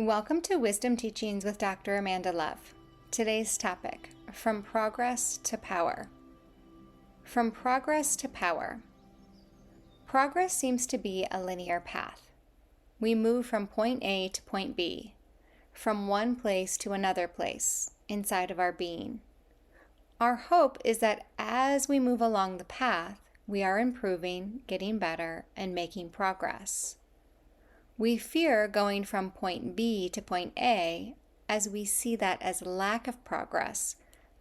Welcome to Wisdom Teachings with Dr. Amanda Love. Today's topic, From Progress to Power. From progress to power. Progress seems to be a linear path. We move from point A to point B, from one place to another place inside of our being. Our hope is that as we move along the path, we are improving, getting better, and making progress. We fear going from point B to point A as we see that as lack of progress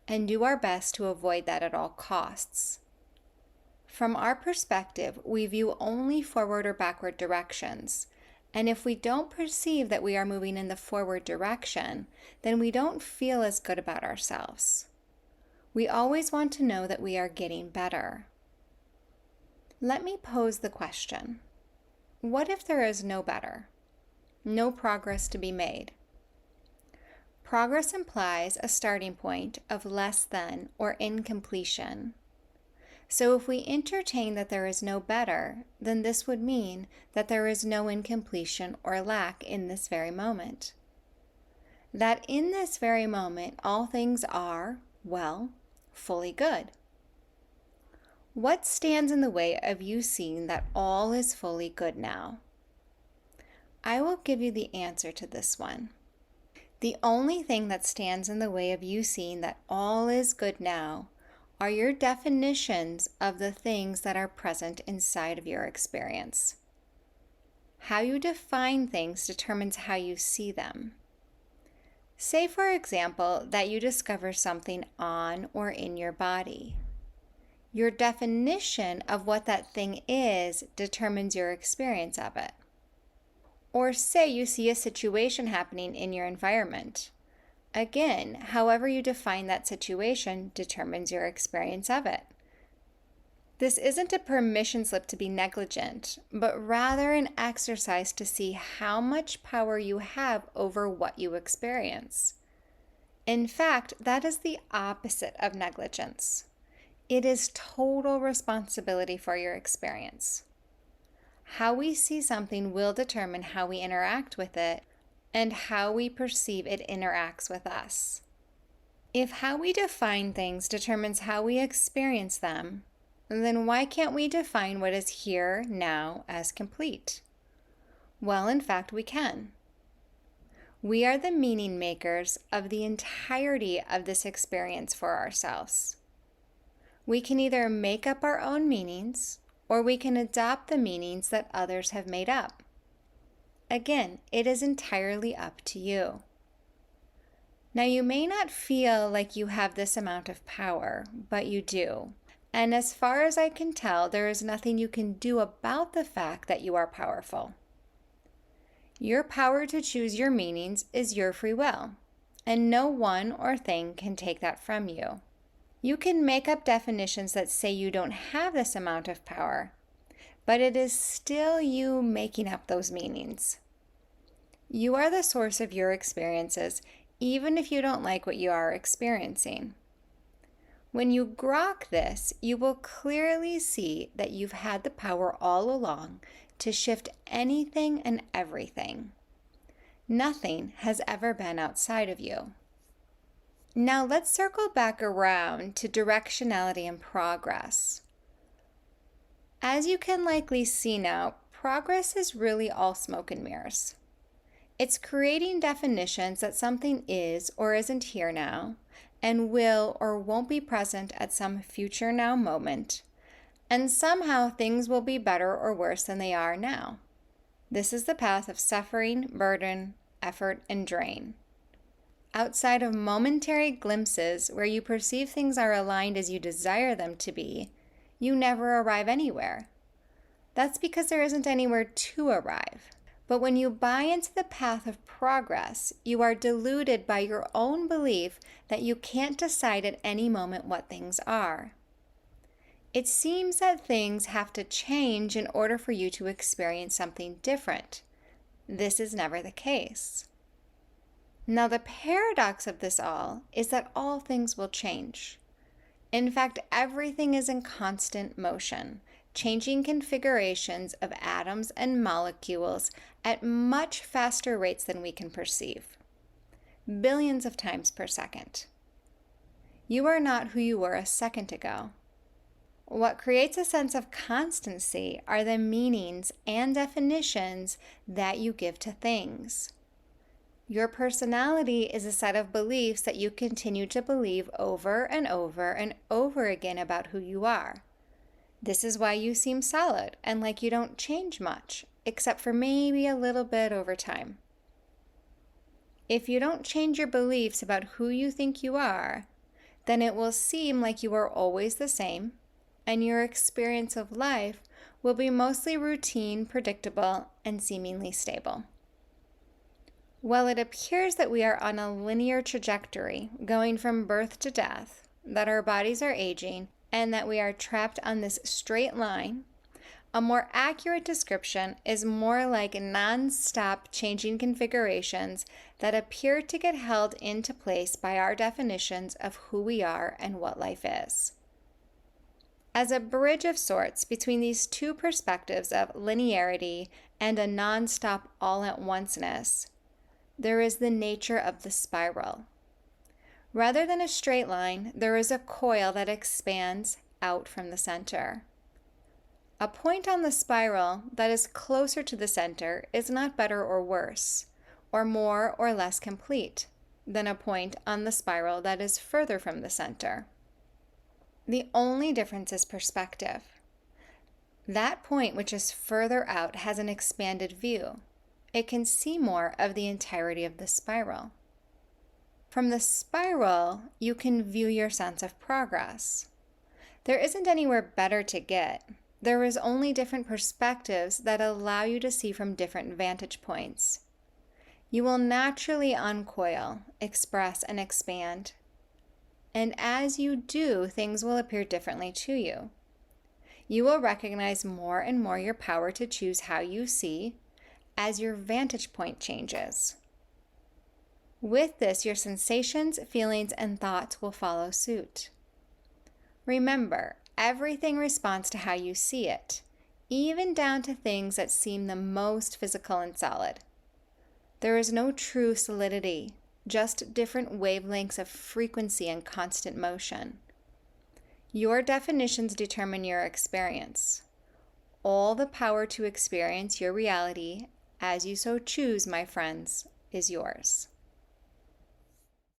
and do our best to avoid that at all costs. From our perspective, we view only forward or backward directions, and if we don't perceive that we are moving in the forward direction, then we don't feel as good about ourselves. We always want to know that we are getting better. Let me pose the question. What if there is no better? No progress to be made? Progress implies a starting point of less than or incompletion. So if we entertain that there is no better, then this would mean that there is no incompletion or lack in this very moment. That in this very moment all things are, well, fully good. What stands in the way of you seeing that all is fully good now? I will give you the answer to this one. The only thing that stands in the way of you seeing that all is good now are your definitions of the things that are present inside of your experience. How you define things determines how you see them. Say, for example, that you discover something on or in your body. Your definition of what that thing is determines your experience of it. Or say you see a situation happening in your environment. Again, however you define that situation determines your experience of it. This isn't a permission slip to be negligent, but rather an exercise to see how much power you have over what you experience. In fact, that is the opposite of negligence. It is total responsibility for your experience. How we see something will determine how we interact with it and how we perceive it interacts with us. If how we define things determines how we experience them, then why can't we define what is here now as complete? Well, in fact, we can. We are the meaning makers of the entirety of this experience for ourselves. We can either make up our own meanings, or we can adopt the meanings that others have made up. Again, it is entirely up to you. Now, you may not feel like you have this amount of power, but you do. And as far as I can tell, there is nothing you can do about the fact that you are powerful. Your power to choose your meanings is your free will, and no one or thing can take that from you. You can make up definitions that say you don't have this amount of power, but it is still you making up those meanings. You are the source of your experiences, even if you don't like what you are experiencing. When you grok this, you will clearly see that you've had the power all along to shift anything and everything. Nothing has ever been outside of you. Now let's circle back around to directionality and progress. As you can likely see now, progress is really all smoke and mirrors. It's creating definitions that something is or isn't here now, and will or won't be present at some future now moment, and somehow things will be better or worse than they are now. This is the path of suffering, burden, effort, and drain. Outside of momentary glimpses where you perceive things are aligned as you desire them to be, you never arrive anywhere. That's because there isn't anywhere to arrive. But when you buy into the path of progress, you are deluded by your own belief that you can't decide at any moment what things are. It seems that things have to change in order for you to experience something different. This is never the case. Now, the paradox of this all is that all things will change. In fact, everything is in constant motion, changing configurations of atoms and molecules at much faster rates than we can perceive, billions of times per second. You are not who you were a second ago. What creates a sense of constancy are the meanings and definitions that you give to things. Your personality is a set of beliefs that you continue to believe over and over and over again about who you are. This is why you seem solid and like you don't change much, except for maybe a little bit over time. If you don't change your beliefs about who you think you are, then it will seem like you are always the same, and your experience of life will be mostly routine, predictable, and seemingly stable. While it appears that we are on a linear trajectory going from birth to death, that our bodies are aging, and that we are trapped on this straight line, a more accurate description is more like non-stop changing configurations that appear to get held into place by our definitions of who we are and what life is. As a bridge of sorts between these two perspectives of linearity and a non-stop all-at-onceness, there is the nature of the spiral. Rather than a straight line, there is a coil that expands out from the center. A point on the spiral that is closer to the center is not better or worse, or more or less complete, than a point on the spiral that is further from the center. The only difference is perspective. That point which is further out has an expanded view. It can see more of the entirety of the spiral. From the spiral, you can view your sense of progress. There isn't anywhere better to get. There is only different perspectives that allow you to see from different vantage points. You will naturally uncoil, express, and expand. And as you do, things will appear differently to you. You will recognize more and more your power to choose how you see as your vantage point changes. With this, your sensations, feelings, and thoughts will follow suit. Remember, everything responds to how you see it, even down to things that seem the most physical and solid. There is no true solidity, just different wavelengths of frequency and constant motion. Your definitions determine your experience. All the power to experience your reality, as you so choose, my friends, is yours.